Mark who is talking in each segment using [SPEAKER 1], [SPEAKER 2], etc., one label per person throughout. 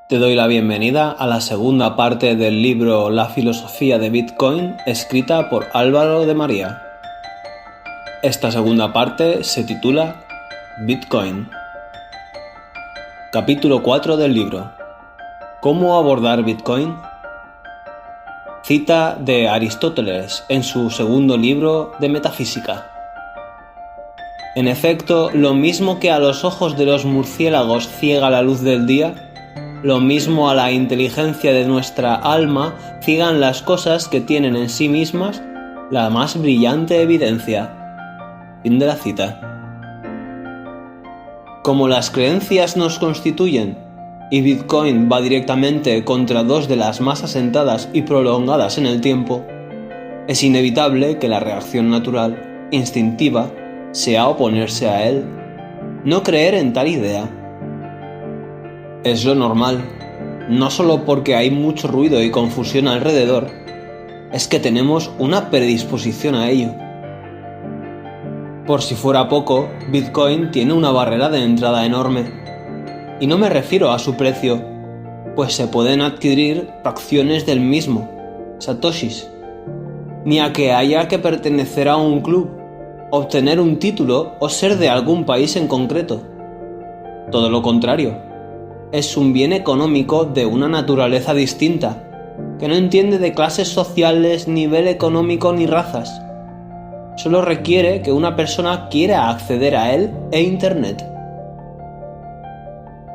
[SPEAKER 1] Te doy la bienvenida a la segunda parte del libro La filosofía de Bitcoin, escrita por Álvaro de María. Esta segunda parte se titula Bitcoin. Capítulo 4 del libro. ¿Cómo abordar Bitcoin? Cita de Aristóteles en su segundo libro de Metafísica. En efecto, lo mismo que a los ojos de los murciélagos ciega la luz del día, lo mismo a la inteligencia de nuestra alma ciegan las cosas que tienen en sí mismas la más brillante evidencia. Fin de la cita. Como las creencias nos constituyen, y Bitcoin va directamente contra dos de las más asentadas y prolongadas en el tiempo, es inevitable que la reacción natural, instintiva, sea oponerse a él, no creer en tal idea. Es lo normal, no solo porque hay mucho ruido y confusión alrededor, es que tenemos una predisposición a ello. Por si fuera poco, Bitcoin tiene una barrera de entrada enorme. Y no me refiero a su precio, pues se pueden adquirir fracciones del mismo, satoshis, ni a que haya que pertenecer a un club, obtener un título o ser de algún país en concreto. Todo lo contrario. Es un bien económico de una naturaleza distinta, que no entiende de clases sociales, nivel económico ni razas. Solo requiere que una persona quiera acceder a él e Internet.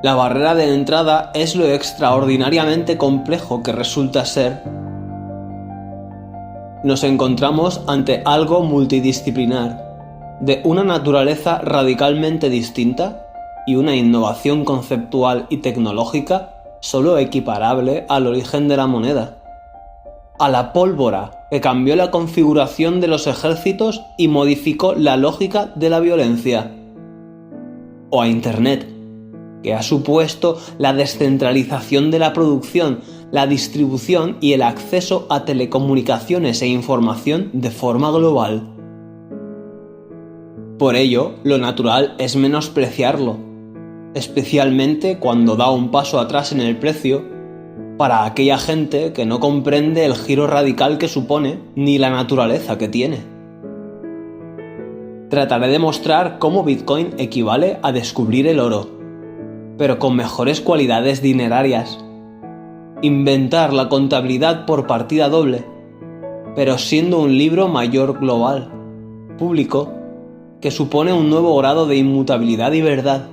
[SPEAKER 1] La barrera de entrada es lo extraordinariamente complejo que resulta ser. Nos encontramos ante algo multidisciplinar, de una naturaleza radicalmente distinta, y una innovación conceptual y tecnológica solo equiparable al origen de la moneda, a la pólvora que cambió la configuración de los ejércitos y modificó la lógica de la violencia, o a Internet, que ha supuesto la descentralización de la producción, la distribución y el acceso a telecomunicaciones e información de forma global. Por ello, lo natural es menospreciarlo, especialmente cuando da un paso atrás en el precio, para aquella gente que no comprende el giro radical que supone ni la naturaleza que tiene. Trataré de mostrar cómo Bitcoin equivale a descubrir el oro, pero con mejores cualidades dinerarias. Inventar la contabilidad por partida doble, pero siendo un libro mayor global, público, que supone un nuevo grado de inmutabilidad y verdad,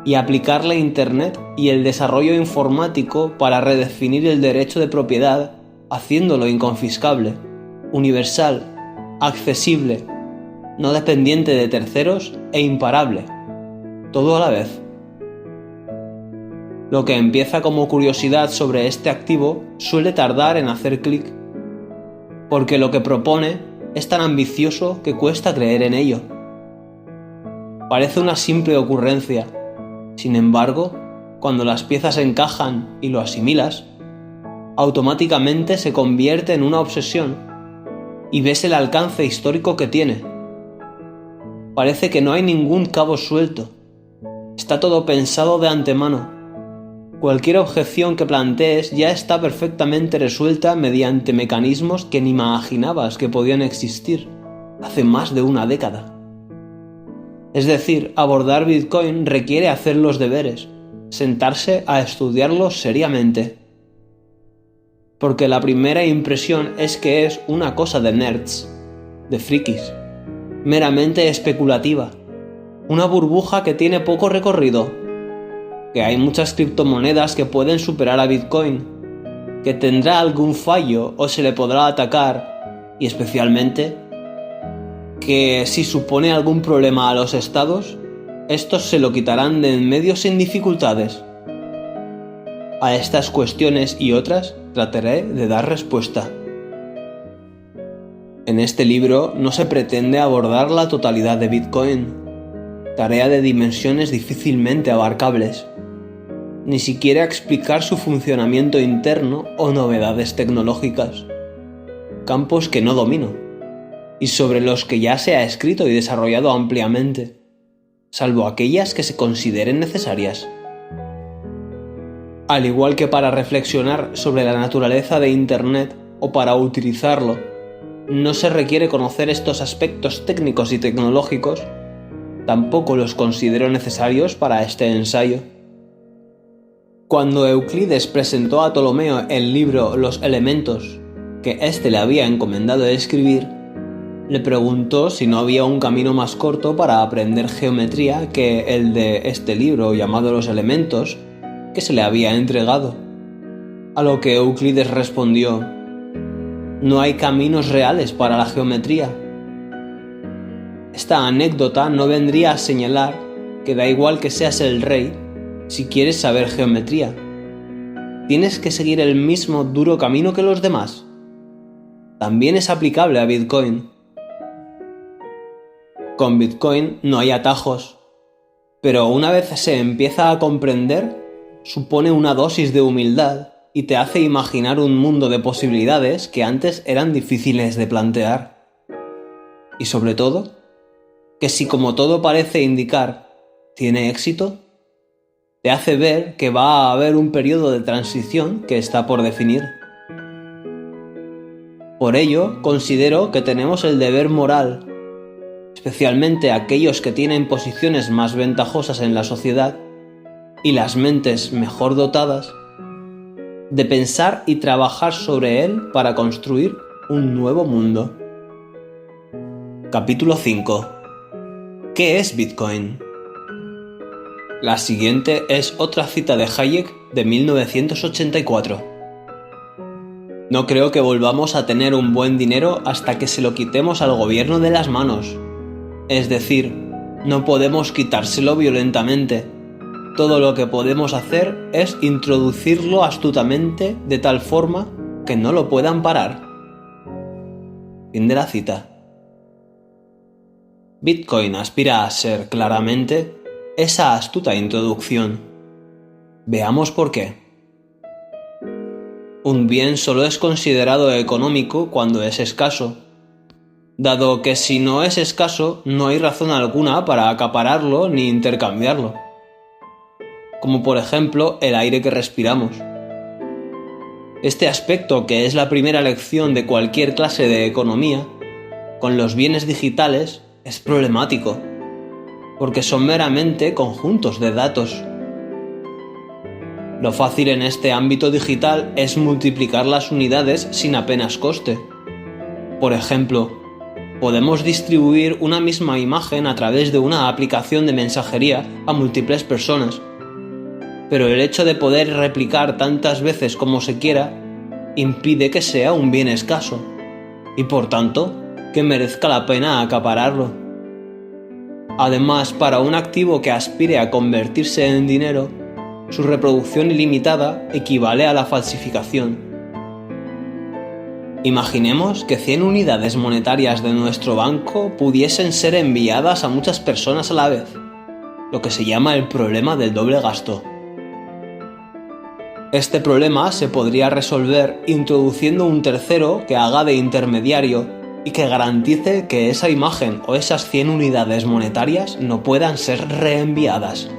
[SPEAKER 1] y aplicarle Internet y el desarrollo informático para redefinir el derecho de propiedad, haciéndolo inconfiscable, universal, accesible, no dependiente de terceros e imparable, todo a la vez. Lo que empieza como curiosidad sobre este activo suele tardar en hacer clic, porque lo que propone es tan ambicioso que cuesta creer en ello. Parece una simple ocurrencia. Sin embargo, cuando las piezas encajan y lo asimilas, automáticamente se convierte en una obsesión y ves el alcance histórico que tiene. Parece que no hay ningún cabo suelto. Está todo pensado de antemano. Cualquier objeción que plantees ya está perfectamente resuelta mediante mecanismos que ni imaginabas que podían existir hace más de una década. Es decir, abordar Bitcoin requiere hacer los deberes, sentarse a estudiarlo seriamente. Porque la primera impresión es que es una cosa de nerds, de frikis, meramente especulativa, una burbuja que tiene poco recorrido, que hay muchas criptomonedas que pueden superar a Bitcoin, que tendrá algún fallo o se le podrá atacar, y especialmente que si supone algún problema a los estados, estos se lo quitarán de en medio sin dificultades. A estas cuestiones y otras trataré de dar respuesta. En este libro no se pretende abordar la totalidad de Bitcoin, tarea de dimensiones difícilmente abarcables, ni siquiera explicar su funcionamiento interno o novedades tecnológicas, campos que no domino, y sobre los que ya se ha escrito y desarrollado ampliamente, salvo aquellas que se consideren necesarias. Al igual que para reflexionar sobre la naturaleza de Internet o para utilizarlo, no se requiere conocer estos aspectos técnicos y tecnológicos, tampoco los considero necesarios para este ensayo. Cuando Euclides presentó a Ptolomeo el libro Los Elementos, que éste le había encomendado escribir, le preguntó si no había un camino más corto para aprender geometría que el de este libro llamado Los Elementos, que se le había entregado. A lo que Euclides respondió: no hay caminos reales para la geometría. Esta anécdota no vendría a señalar que da igual que seas el rey si quieres saber geometría. ¿Tienes que seguir el mismo duro camino que los demás? También es aplicable a Bitcoin. Con Bitcoin no hay atajos, pero una vez se empieza a comprender, supone una dosis de humildad y te hace imaginar un mundo de posibilidades que antes eran difíciles de plantear. Y sobre todo, que si como todo parece indicar, tiene éxito, te hace ver que va a haber un periodo de transición que está por definir. Por ello, considero que tenemos el deber moral, especialmente aquellos que tienen posiciones más ventajosas en la sociedad y las mentes mejor dotadas, de pensar y trabajar sobre él para construir un nuevo mundo. Capítulo 5. ¿Qué es Bitcoin? La siguiente es otra cita de Hayek de 1984. No creo que volvamos a tener un buen dinero hasta que se lo quitemos al gobierno de las manos. Es decir, no podemos quitárselo violentamente. Todo lo que podemos hacer es introducirlo astutamente de tal forma que no lo puedan parar. Fin de la cita. Bitcoin aspira a ser, claramente, esa astuta introducción. Veamos por qué. Un bien solo es considerado económico cuando es escaso, dado que si no es escaso no hay razón alguna para acapararlo ni intercambiarlo, como por ejemplo el aire que respiramos. Este aspecto, que es la primera lección de cualquier clase de economía, con los bienes digitales es problemático, porque son meramente conjuntos de datos. Lo fácil en este ámbito digital es multiplicar las unidades sin apenas coste. Por ejemplo, podemos distribuir una misma imagen a través de una aplicación de mensajería a múltiples personas, pero el hecho de poder replicar tantas veces como se quiera impide que sea un bien escaso, y por tanto, que merezca la pena acapararlo. Además, para un activo que aspire a convertirse en dinero, su reproducción ilimitada equivale a la falsificación. Imaginemos que 100 unidades monetarias de nuestro banco pudiesen ser enviadas a muchas personas a la vez, lo que se llama el problema del doble gasto. Este problema se podría resolver introduciendo un tercero que haga de intermediario y que garantice que esa imagen o esas 100 unidades monetarias no puedan ser reenviadas,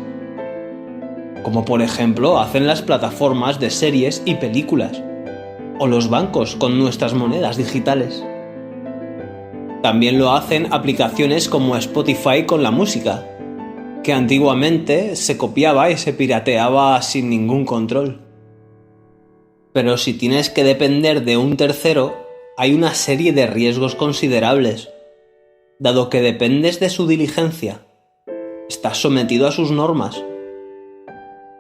[SPEAKER 1] como por ejemplo hacen las plataformas de series y películas, o los bancos con nuestras monedas digitales. También lo hacen aplicaciones como Spotify con la música, que antiguamente se copiaba y se pirateaba sin ningún control. Pero si tienes que depender de un tercero, hay una serie de riesgos considerables, dado que dependes de su diligencia, estás sometido a sus normas.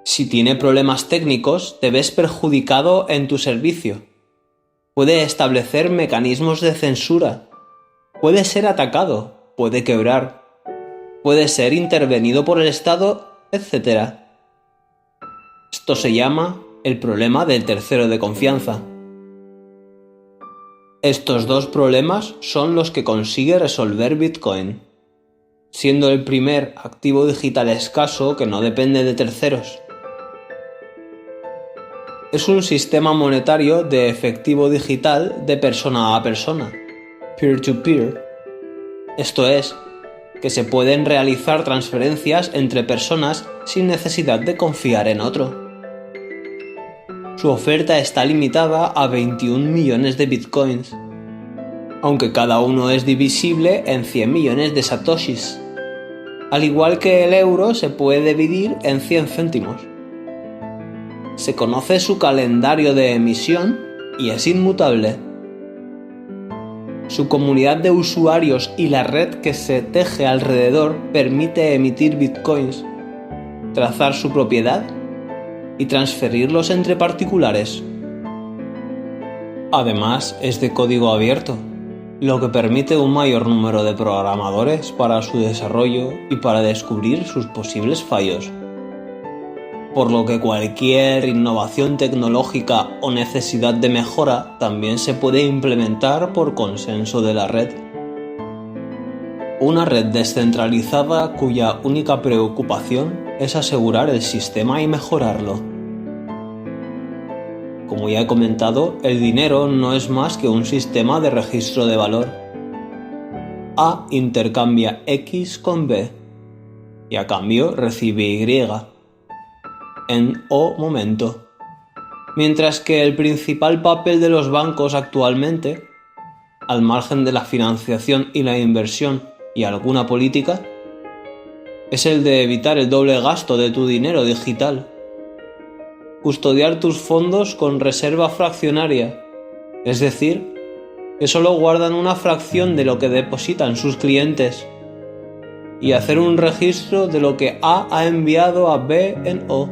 [SPEAKER 1] Si tiene problemas técnicos, te ves perjudicado en tu servicio. Puede establecer mecanismos de censura, puede ser atacado, puede quebrar, puede ser intervenido por el Estado, etc. Esto se llama el problema del tercero de confianza. Estos dos problemas son los que consigue resolver Bitcoin, siendo el primer activo digital escaso que no depende de terceros. Es un sistema monetario de efectivo digital de persona a persona, peer-to-peer. Esto es, que se pueden realizar transferencias entre personas sin necesidad de confiar en otro. su oferta está limitada a 21 millones de bitcoins, aunque cada uno es divisible en 100 millones de satoshis. Al igual que el euro se puede dividir en 100 céntimos. Se conoce su calendario de emisión y es inmutable. Su comunidad de usuarios y la red que se teje alrededor permite emitir bitcoins, trazar su propiedad y transferirlos entre particulares. Además, es de código abierto, lo que permite un mayor número de programadores para su desarrollo y para descubrir sus posibles fallos. Por lo que cualquier innovación tecnológica o necesidad de mejora también se puede implementar por consenso de la red. Una red descentralizada cuya única preocupación es asegurar el sistema y mejorarlo. Como ya he comentado, el dinero no es más que un sistema de registro de valor. A intercambia X con B y a cambio recibe Y en O momento. Mientras que el principal papel de los bancos actualmente, al margen de la financiación y la inversión y alguna política, es el de evitar el doble gasto de tu dinero digital. Custodiar tus fondos con reserva fraccionaria, es decir, que solo guardan una fracción de lo que depositan sus clientes, y hacer un registro de lo que A ha enviado a B en O.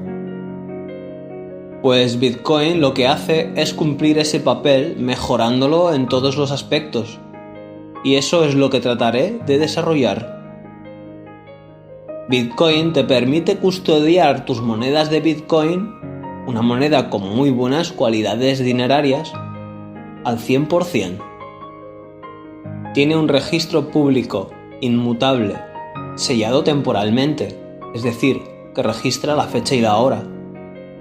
[SPEAKER 1] Pues Bitcoin lo que hace es cumplir ese papel mejorándolo en todos los aspectos, y eso es lo que trataré de desarrollar. Bitcoin te permite custodiar tus monedas de Bitcoin, una moneda con muy buenas cualidades dinerarias, al 100%. Tiene un registro público, inmutable, sellado temporalmente, es decir, que registra la fecha y la hora,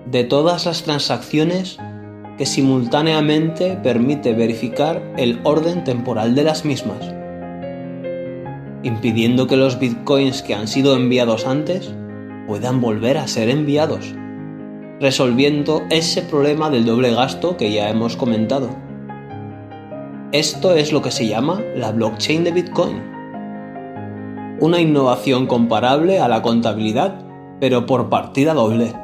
[SPEAKER 1] de todas las transacciones, que simultáneamente permite verificar el orden temporal de las mismas, impidiendo que los bitcoins que han sido enviados antes puedan volver a ser enviados, resolviendo ese problema del doble gasto que ya hemos comentado. Esto es lo que se llama la blockchain de Bitcoin. Una innovación comparable a la contabilidad, pero por partida doble.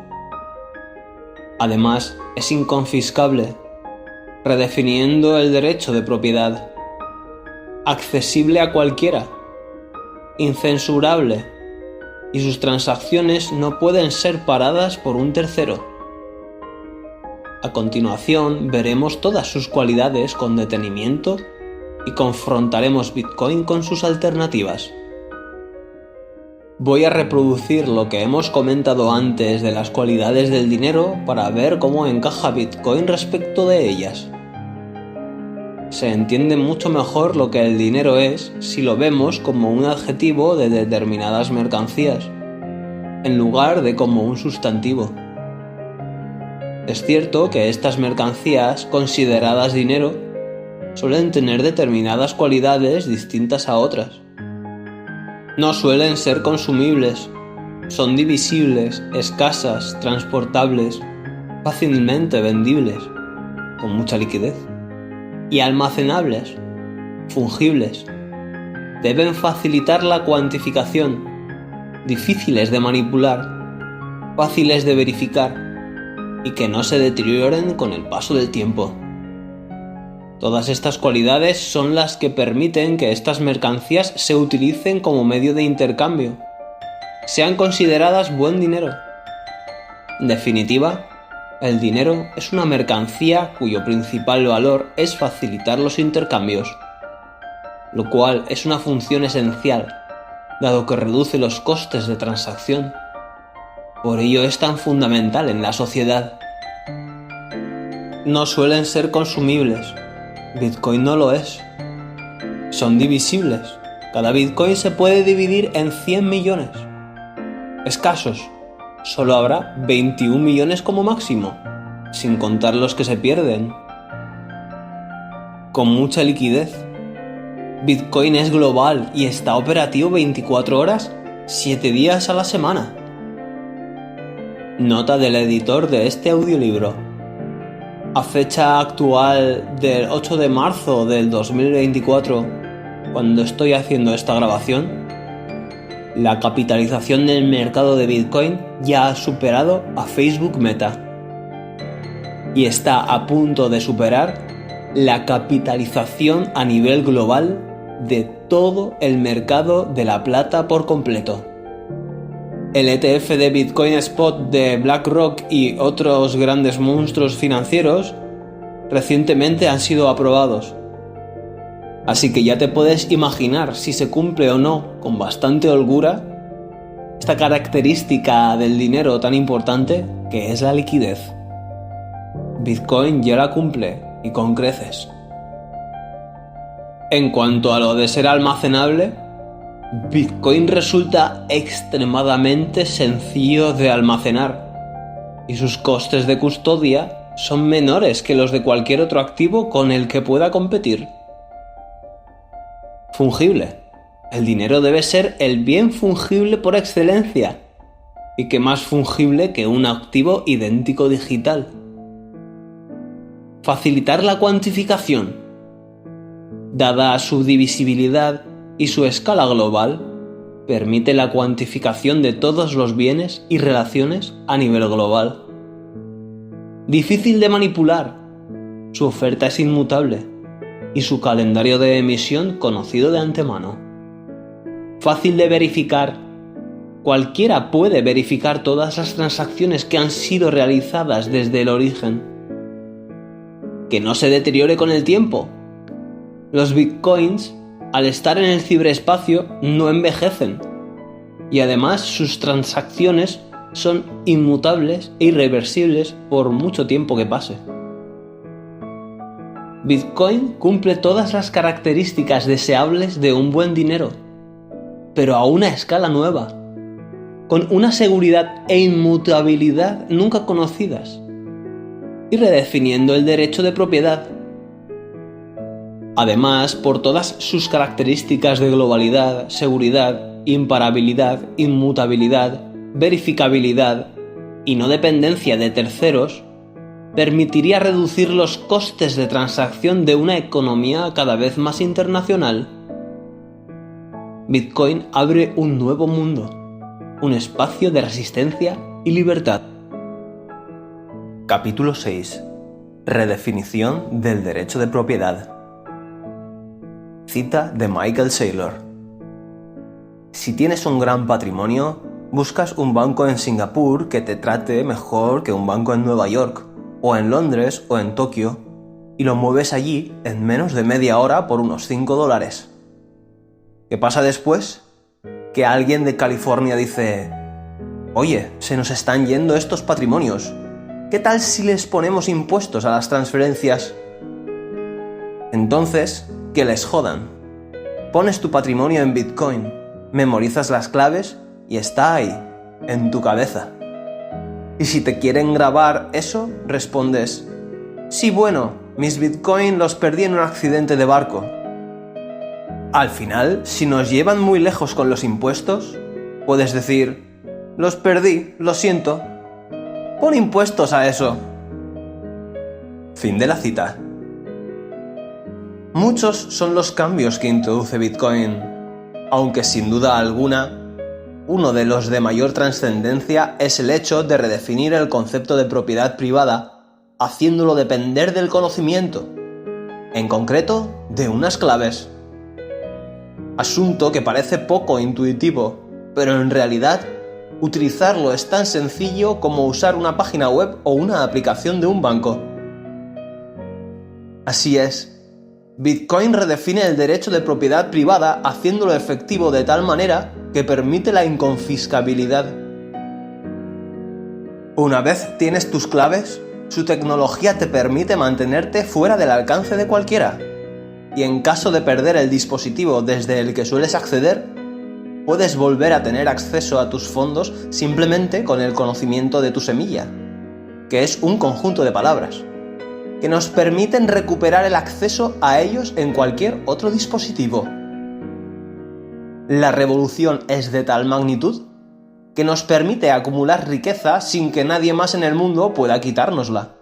[SPEAKER 1] Además, es inconfiscable, redefiniendo el derecho de propiedad, accesible a cualquiera, incensurable, y sus transacciones no pueden ser paradas por un tercero. A continuación veremos todas sus cualidades con detenimiento y confrontaremos Bitcoin con sus alternativas. Voy a reproducir lo que hemos comentado antes de las cualidades del dinero para ver cómo encaja Bitcoin respecto de ellas. Se entiende mucho mejor lo que el dinero es si lo vemos como un adjetivo de determinadas mercancías, en lugar de como un sustantivo. Es cierto que estas mercancías, consideradas dinero, suelen tener determinadas cualidades distintas a otras. No suelen ser consumibles, son divisibles, escasas, transportables, fácilmente vendibles, con mucha liquidez, y almacenables, fungibles. Deben facilitar la cuantificación, difíciles de manipular, fáciles de verificar y que no se deterioren con el paso del tiempo. Todas estas cualidades son las que permiten que estas mercancías se utilicen como medio de intercambio, sean consideradas buen dinero. En definitiva, el dinero es una mercancía cuyo principal valor es facilitar los intercambios, lo cual es una función esencial, dado que reduce los costes de transacción. Por ello es tan fundamental en la sociedad. No suelen ser consumibles. Bitcoin no lo es. Son divisibles. Cada Bitcoin se puede dividir en 100 millones. Escasos. Solo habrá 21 millones como máximo, sin contar los que se pierden. Con mucha liquidez. Bitcoin es global y está operativo 24 horas, 7 días a la semana. Nota del editor de este audiolibro. A fecha actual del 8 de marzo del 2024, cuando estoy haciendo esta grabación, la capitalización del mercado de Bitcoin ya ha superado a Facebook Meta y está a punto de superar la capitalización a nivel global de todo el mercado de la plata por completo. El ETF de Bitcoin Spot de BlackRock y otros grandes monstruos financieros recientemente han sido aprobados. Así que ya te puedes imaginar si se cumple o no con bastante holgura esta característica del dinero tan importante que es la liquidez. Bitcoin ya la cumple y con creces. En cuanto a lo de ser almacenable, Bitcoin resulta extremadamente sencillo de almacenar y sus costes de custodia son menores que los de cualquier otro activo con el que pueda competir. Fungible. El dinero debe ser el bien fungible por excelencia, y que más fungible que un activo idéntico digital. Facilitar la cuantificación. Dada su divisibilidad y su escala global, permite la cuantificación de todos los bienes y relaciones a nivel global. Difícil de manipular. Su oferta es inmutable y su calendario de emisión conocido de antemano. Fácil de verificar. Cualquiera puede verificar todas las transacciones que han sido realizadas desde el origen. Que no se deteriore con el tiempo. Los bitcoins, al estar en el ciberespacio, no envejecen, y además sus transacciones son inmutables e irreversibles por mucho tiempo que pase. Bitcoin cumple todas las características deseables de un buen dinero, pero a una escala nueva, con una seguridad e inmutabilidad nunca conocidas, y redefiniendo el derecho de propiedad. Además, por todas sus características de globalidad, seguridad, imparabilidad, inmutabilidad, verificabilidad y no dependencia de terceros, permitiría reducir los costes de transacción de una economía cada vez más internacional. Bitcoin abre un nuevo mundo, un espacio de resistencia y libertad. Capítulo 6. Redefinición del derecho de propiedad. Cita de Michael Saylor. Si tienes un gran patrimonio, buscas un banco en Singapur que te trate mejor que un banco en Nueva York, o en Londres o en Tokio, y lo mueves allí en menos de media hora por unos $5. ¿Qué pasa después? Que alguien de California dice: oye, se nos están yendo estos patrimonios. ¿Qué tal si les ponemos impuestos a las transferencias? Entonces, que les jodan. Pones tu patrimonio en Bitcoin, memorizas las claves y está ahí, en tu cabeza. Y si te quieren grabar eso, respondes: sí, bueno, mis Bitcoin los perdí en un accidente de barco. Al final, si nos llevan muy lejos con los impuestos, puedes decir: los perdí, lo siento. Pon impuestos a eso. Fin de la cita. Muchos son los cambios que introduce Bitcoin, aunque sin duda alguna, uno de los de mayor trascendencia es el hecho de redefinir el concepto de propiedad privada, haciéndolo depender del conocimiento, en concreto, de unas claves. Asunto que parece poco intuitivo, pero en realidad, utilizarlo es tan sencillo como usar una página web o una aplicación de un banco. Así es. Bitcoin redefine el derecho de propiedad privada haciéndolo efectivo de tal manera que permite la inconfiscabilidad. Una vez tienes tus claves, su tecnología te permite mantenerte fuera del alcance de cualquiera. Y en caso de perder el dispositivo desde el que sueles acceder, puedes volver a tener acceso a tus fondos simplemente con el conocimiento de tu semilla, que es un conjunto de palabras que nos permiten recuperar el acceso a ellos en cualquier otro dispositivo. La revolución es de tal magnitud que nos permite acumular riqueza sin que nadie más en el mundo pueda quitárnosla.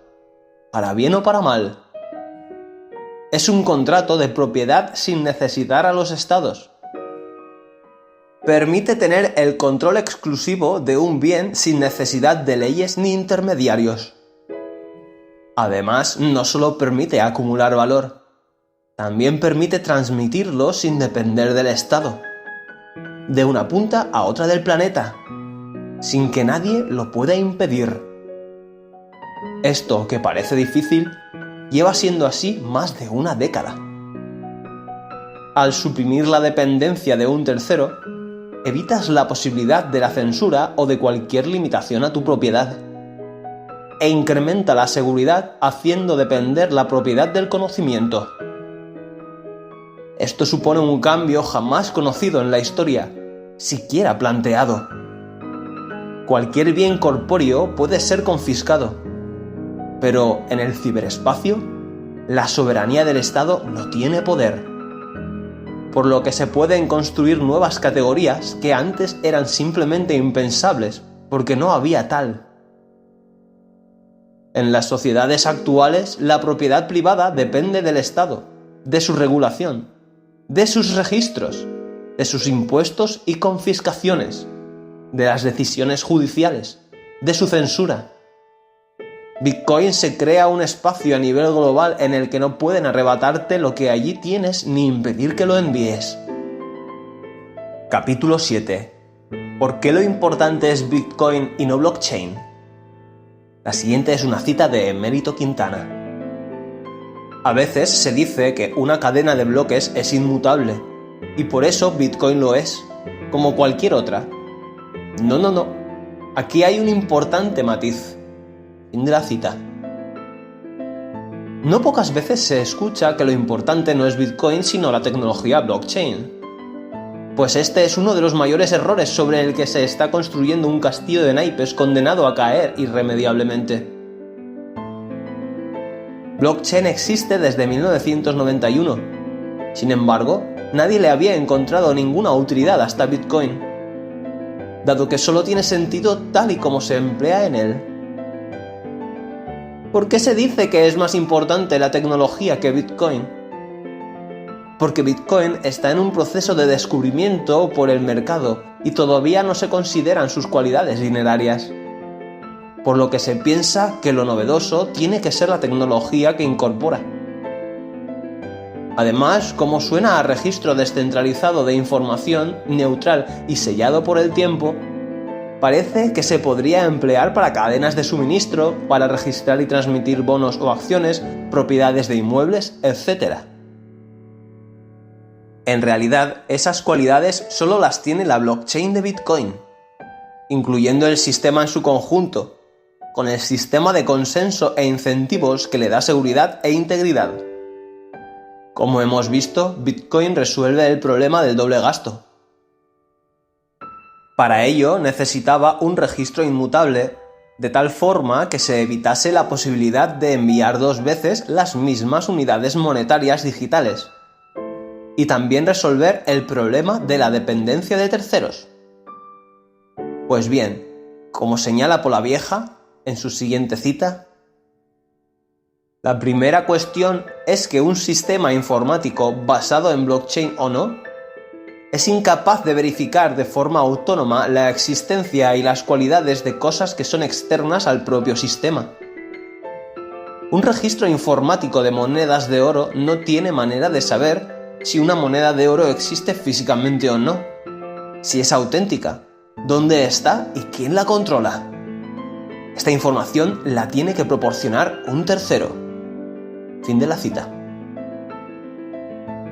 [SPEAKER 1] para bien o para mal. Es un contrato de propiedad sin necesitar a los estados. Permite tener el control exclusivo de un bien sin necesidad de leyes ni intermediarios. Además, no solo permite acumular valor, también permite transmitirlo sin depender del estado, de una punta a otra del planeta, sin que nadie lo pueda impedir. Esto, que parece difícil, lleva siendo así más de una década. Al suprimir la dependencia de un tercero, evitas la posibilidad de la censura o de cualquier limitación a tu propiedad, e incrementa la seguridad haciendo depender la propiedad del conocimiento. Esto supone un cambio jamás conocido en la historia, siquiera planteado. Cualquier bien corpóreo puede ser confiscado, pero en el ciberespacio, la soberanía del Estado no tiene poder, por lo que se pueden construir nuevas categorías que antes eran simplemente impensables, porque no había tal. En las sociedades actuales, la propiedad privada depende del Estado, de su regulación, de sus registros, de sus impuestos y confiscaciones, de las decisiones judiciales, de su censura. Bitcoin se crea un espacio a nivel global en el que no pueden arrebatarte lo que allí tienes ni impedir que lo envíes. Capítulo 7. ¿Por qué lo importante es Bitcoin y no blockchain? La siguiente es una cita de Emérito Quintana. A veces se dice que una cadena de bloques es inmutable, y por eso Bitcoin lo es, como cualquier otra. No. Aquí hay un importante matiz. Fin de la cita. No pocas veces se escucha que lo importante no es Bitcoin sino la tecnología blockchain. Pues este es uno de los mayores errores sobre el que se está construyendo un castillo de naipes condenado a caer irremediablemente. Blockchain existe desde 1991. Sin embargo, nadie le había encontrado ninguna utilidad hasta Bitcoin, dado que solo tiene sentido tal y como se emplea en él. ¿Por qué se dice que es más importante la tecnología que Bitcoin? Porque Bitcoin está en un proceso de descubrimiento por el mercado y todavía no se consideran sus cualidades dinerarias, por lo que se piensa que lo novedoso tiene que ser la tecnología que incorpora. Además, como suena a registro descentralizado de información, neutral y sellado por el tiempo, parece que se podría emplear para cadenas de suministro, para registrar y transmitir bonos o acciones, propiedades de inmuebles, etc. En realidad, esas cualidades solo las tiene la blockchain de Bitcoin, incluyendo el sistema en su conjunto, con el sistema de consenso e incentivos que le da seguridad e integridad. Como hemos visto, Bitcoin resuelve el problema del doble gasto. Para ello necesitaba un registro inmutable, de tal forma que se evitase la posibilidad de enviar dos veces las mismas unidades monetarias digitales, y también resolver el problema de la dependencia de terceros. Pues bien, como señala Polavieja en su siguiente cita, la primera cuestión es que un sistema informático basado en blockchain o no, es incapaz de verificar de forma autónoma la existencia y las cualidades de cosas que son externas al propio sistema. Un registro informático de monedas de oro no tiene manera de saber si una moneda de oro existe físicamente o no, si es auténtica, dónde está y quién la controla. Esta información la tiene que proporcionar un tercero. Fin de la cita.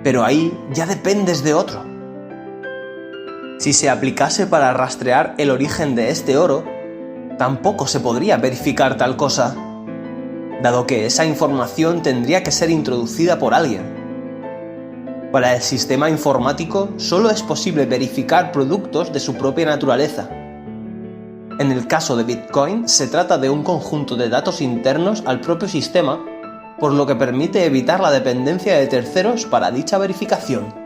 [SPEAKER 1] Pero ahí ya dependes de otro. Si se aplicase para rastrear el origen de este oro, tampoco se podría verificar tal cosa, dado que esa información tendría que ser introducida por alguien. Para el sistema informático solo es posible verificar productos de su propia naturaleza. En el caso de Bitcoin se trata de un conjunto de datos internos al propio sistema, por lo que permite evitar la dependencia de terceros para dicha verificación.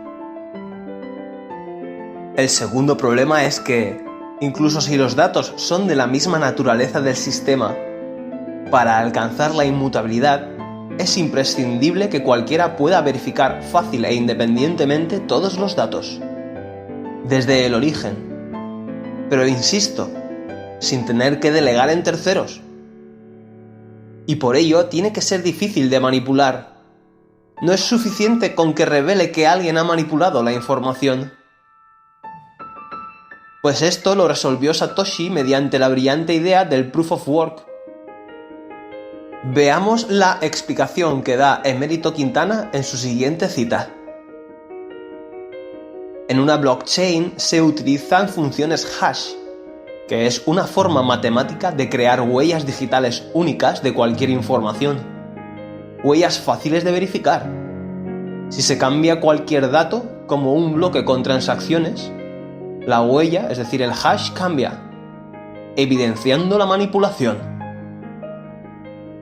[SPEAKER 1] El segundo problema es que, incluso si los datos son de la misma naturaleza del sistema, Para alcanzar la inmutabilidad, es imprescindible que cualquiera pueda verificar fácil e independientemente todos los datos, desde el origen. Pero insisto, sin tener que delegar en terceros. Y por ello tiene que ser difícil de manipular. No es suficiente con que revele que alguien ha manipulado la información. Pues esto lo resolvió Satoshi mediante la brillante idea del Proof of Work. Veamos la explicación que da Emérito Quintana en su siguiente cita. En una blockchain se utilizan funciones hash, que es una forma matemática de crear huellas digitales únicas de cualquier información. Huellas fáciles de verificar. Si se cambia cualquier dato, como un bloque con transacciones, la huella, es decir, el hash, cambia, evidenciando la manipulación.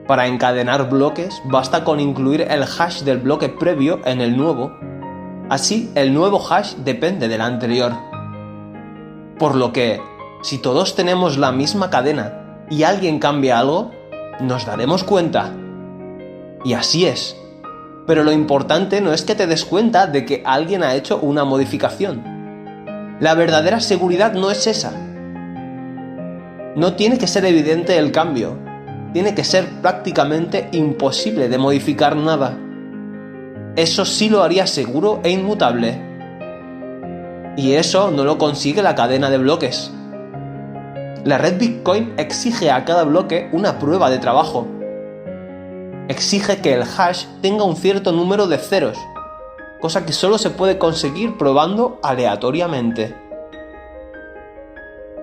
[SPEAKER 1] Para encadenar bloques, basta con incluir el hash del bloque previo en el nuevo. Así, el nuevo hash depende del anterior. Por lo que, si todos tenemos la misma cadena y alguien cambia algo, nos daremos cuenta. Y así es. Pero lo importante no es que te des cuenta de que alguien ha hecho una modificación. La verdadera seguridad no es esa. No tiene que ser evidente el cambio. Tiene que ser prácticamente imposible de modificar nada. Eso sí lo haría seguro e inmutable. Y eso no lo consigue la cadena de bloques. La red Bitcoin exige a cada bloque una prueba de trabajo. Exige que el hash tenga un cierto número de ceros, cosa que solo se puede conseguir probando aleatoriamente.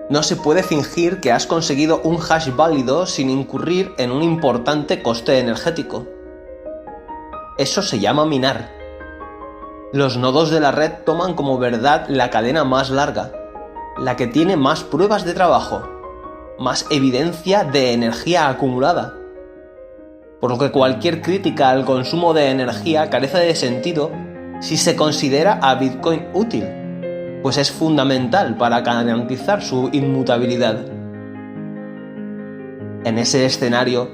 [SPEAKER 1] No se puede fingir que has conseguido un hash válido sin incurrir en un importante coste energético. Eso se llama minar. Los nodos de la red toman como verdad la cadena más larga, la que tiene más pruebas de trabajo, más evidencia de energía acumulada. Por lo que cualquier crítica al consumo de energía carece de sentido si se considera a Bitcoin útil, pues es fundamental para garantizar su inmutabilidad. En ese escenario,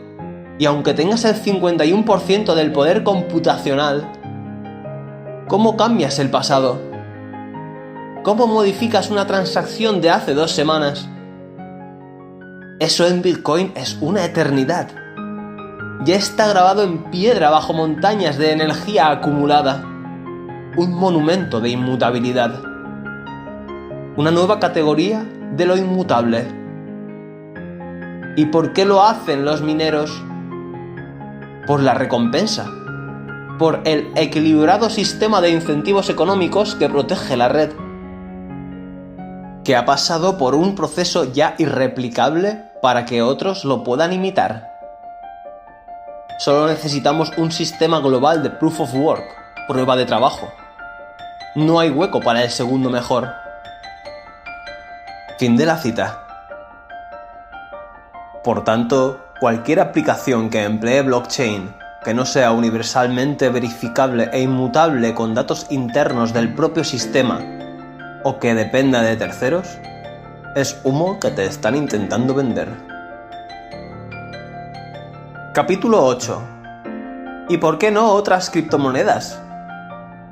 [SPEAKER 1] y aunque tengas el 51% del poder computacional, ¿cómo cambias el pasado? ¿Cómo modificas una transacción de hace 2 semanas? Eso en Bitcoin es una eternidad. Ya está grabado en piedra bajo montañas de energía acumulada. Un monumento de inmutabilidad. Una nueva categoría de lo inmutable. ¿Y por qué lo hacen los mineros? Por la recompensa. Por el equilibrado sistema de incentivos económicos que protege la red. Que ha pasado por un proceso ya irreplicable para que otros lo puedan imitar. Solo necesitamos un sistema global de Proof of Work, prueba de trabajo. No hay hueco para el segundo mejor. Fin de la cita. Por tanto, cualquier aplicación que emplee blockchain que no sea universalmente verificable e inmutable con datos internos del propio sistema o que dependa de terceros, es humo que te están intentando vender. Capítulo 8. ¿Y por qué no otras criptomonedas?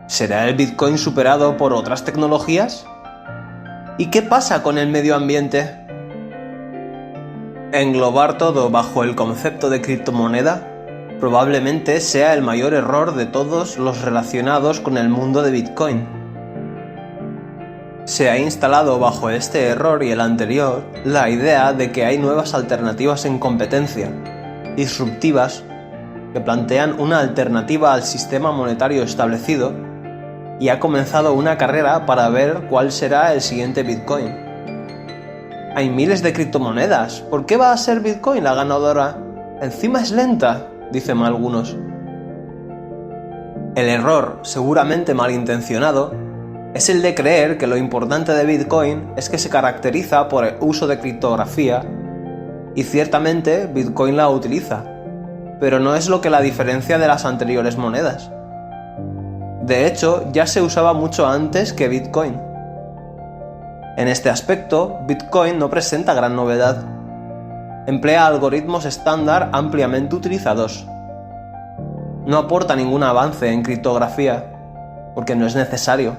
[SPEAKER 1] ¿Será el Bitcoin superado por otras tecnologías? ¿Y qué pasa con el medio ambiente? Englobar todo bajo el concepto de criptomoneda probablemente sea el mayor error de todos los relacionados con el mundo de Bitcoin. Se ha instalado bajo este error y el anterior la idea de que hay nuevas alternativas en competencia, disruptivas, que plantean una alternativa al sistema monetario establecido, y ha comenzado una carrera para ver cuál será el siguiente Bitcoin. Hay miles de criptomonedas, ¿por qué va a ser Bitcoin la ganadora? Encima es lenta, dicen algunos. El error, seguramente malintencionado, es el de creer que lo importante de Bitcoin es que se caracteriza por el uso de criptografía, y ciertamente Bitcoin la utiliza, pero no es lo que la diferencia de las anteriores monedas. De hecho, ya se usaba mucho antes que Bitcoin. En este aspecto, Bitcoin no presenta gran novedad. emplea algoritmos estándar ampliamente utilizados. No aporta ningún avance en criptografía, porque no es necesario.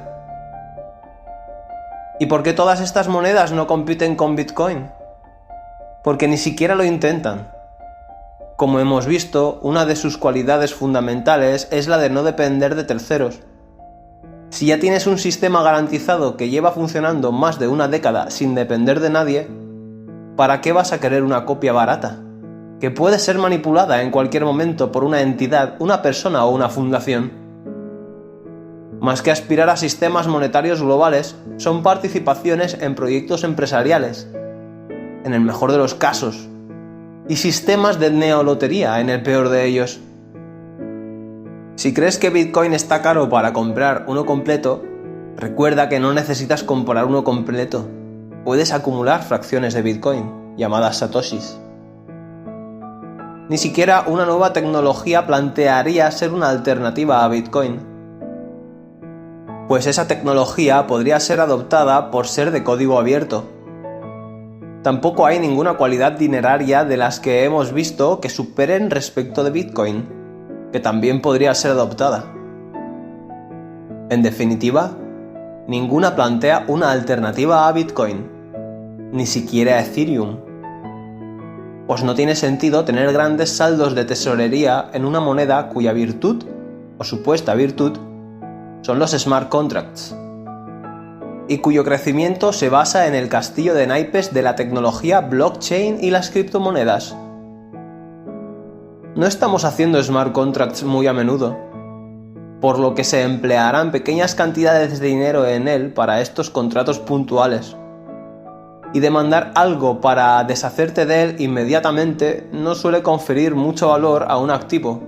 [SPEAKER 1] ¿Y por qué todas estas monedas no compiten con Bitcoin? Porque ni siquiera lo intentan. Como hemos visto, una de sus cualidades fundamentales es la de no depender de terceros. Si ya tienes un sistema garantizado que lleva funcionando más de una década sin depender de nadie, ¿para qué vas a querer una copia barata? Que puede ser manipulada en cualquier momento por una entidad, una persona o una fundación. Más que aspirar a sistemas monetarios globales, son participaciones en proyectos empresariales, en el mejor de los casos, y sistemas de neolotería en el peor de ellos. Si crees que Bitcoin está caro para comprar uno completo, recuerda que no necesitas comprar uno completo. Puedes acumular fracciones de Bitcoin, llamadas satoshis. Ni siquiera una nueva tecnología plantearía ser una alternativa a Bitcoin, pues esa tecnología podría ser adoptada por ser de código abierto. Tampoco hay ninguna cualidad dineraria de las que hemos visto que superen respecto de Bitcoin, que también podría ser adoptada. En definitiva, ninguna plantea una alternativa a Bitcoin, ni siquiera Ethereum. Pues no tiene sentido tener grandes saldos de tesorería en una moneda cuya virtud, o supuesta virtud, son los smart contracts, y cuyo crecimiento se basa en el castillo de naipes de la tecnología blockchain y las criptomonedas. No estamos haciendo smart contracts muy a menudo, por lo que se emplearán pequeñas cantidades de dinero en él para estos contratos puntuales. Y demandar algo para deshacerte de él inmediatamente no suele conferir mucho valor a un activo.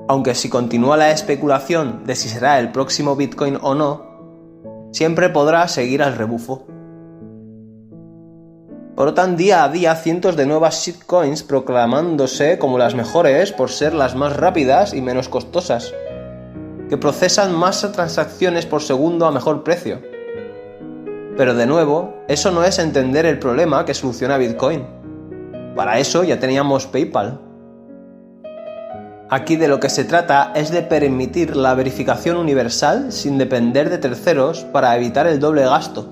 [SPEAKER 1] Aunque si continúa la especulación de si será el próximo Bitcoin o no, siempre podrá seguir al rebufo. Brotan día a día cientos de nuevas shitcoins proclamándose como las mejores por ser las más rápidas y menos costosas, que procesan más transacciones por segundo a mejor precio. Pero de nuevo, eso no es entender el problema que soluciona Bitcoin. Para eso ya teníamos PayPal. Aquí de lo que se trata es de permitir la verificación universal sin depender de terceros para evitar el doble gasto.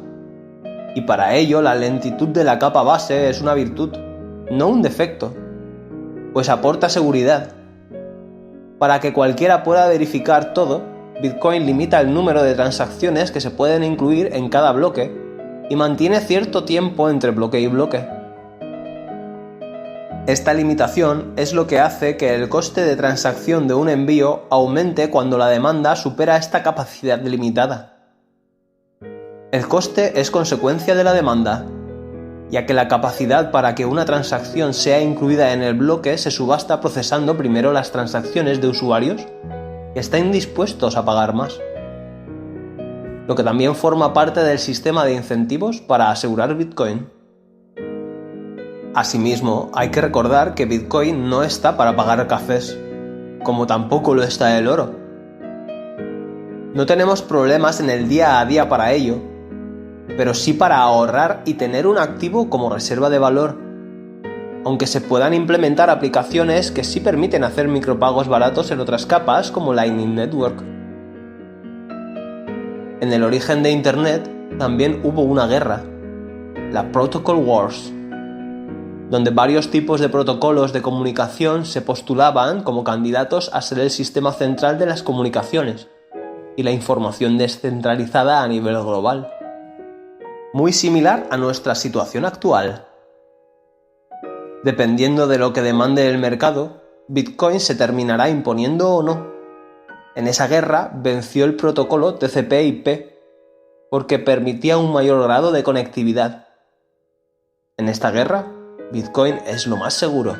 [SPEAKER 1] Y para ello la lentitud de la capa base es una virtud, no un defecto, pues aporta seguridad. Para que cualquiera pueda verificar todo, Bitcoin limita el número de transacciones que se pueden incluir en cada bloque y mantiene cierto tiempo entre bloque y bloque. Esta limitación es lo que hace que el coste de transacción de un envío aumente cuando la demanda supera esta capacidad limitada. El coste es consecuencia de la demanda, ya que la capacidad para que una transacción sea incluida en el bloque se subasta procesando primero las transacciones de usuarios que estén dispuestos a pagar más, lo que también forma parte del sistema de incentivos para asegurar Bitcoin. Asimismo, hay que recordar que Bitcoin no está para pagar cafés, como tampoco lo está el oro. No tenemos problemas en el día a día para ello, pero sí para ahorrar y tener un activo como reserva de valor, aunque se puedan implementar aplicaciones que sí permiten hacer micropagos baratos en otras capas como Lightning Network. En el origen de Internet también hubo una guerra, la Protocol Wars, donde varios tipos de protocolos de comunicación se postulaban como candidatos a ser el sistema central de las comunicaciones y la información descentralizada a nivel global. Muy similar a nuestra situación actual. Dependiendo de lo que demande el mercado, Bitcoin se terminará imponiendo o no. En esa guerra venció el protocolo TCP/IP porque permitía un mayor grado de conectividad. En esta guerra, Bitcoin es lo más seguro.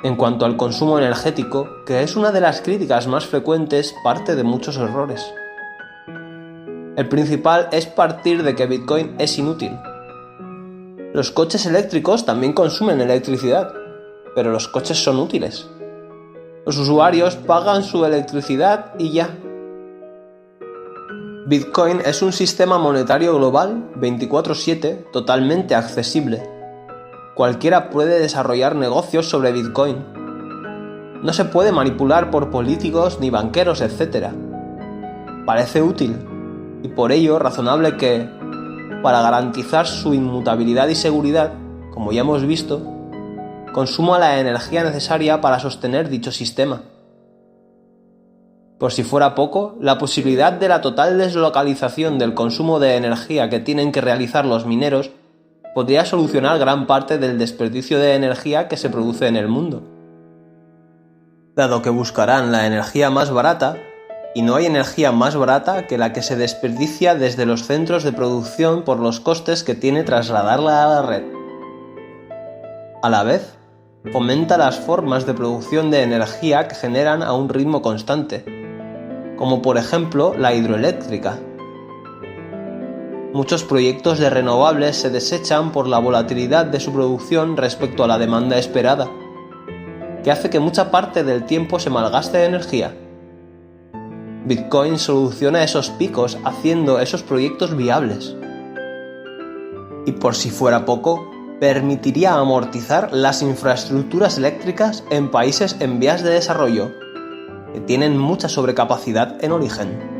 [SPEAKER 1] En cuanto al consumo energético, que es una de las críticas más frecuentes, parte de muchos errores. El principal es partir de que Bitcoin es inútil. Los coches eléctricos también consumen electricidad, pero los coches son útiles. Los usuarios pagan su electricidad y ya. Bitcoin es un sistema monetario global 24/7 totalmente accesible, cualquiera puede desarrollar negocios sobre Bitcoin. No se puede manipular por políticos ni banqueros, etc. Parece útil y por ello razonable que, para garantizar su inmutabilidad y seguridad, como ya hemos visto, consuma la energía necesaria para sostener dicho sistema. Por si fuera poco, la posibilidad de la total deslocalización del consumo de energía que tienen que realizar los mineros podría solucionar gran parte del desperdicio de energía que se produce en el mundo. Dado que buscarán la energía más barata, y no hay energía más barata que la que se desperdicia desde los centros de producción por los costes que tiene trasladarla a la red. A la vez, fomenta las formas de producción de energía que generan a un ritmo constante, como por ejemplo la hidroeléctrica. Muchos proyectos de renovables se desechan por la volatilidad de su producción respecto a la demanda esperada, que hace que mucha parte del tiempo se malgaste energía. Bitcoin soluciona esos picos haciendo esos proyectos viables. Y por si fuera poco, permitiría amortizar las infraestructuras eléctricas en países en vías de desarrollo, que tienen mucha sobrecapacidad en origen.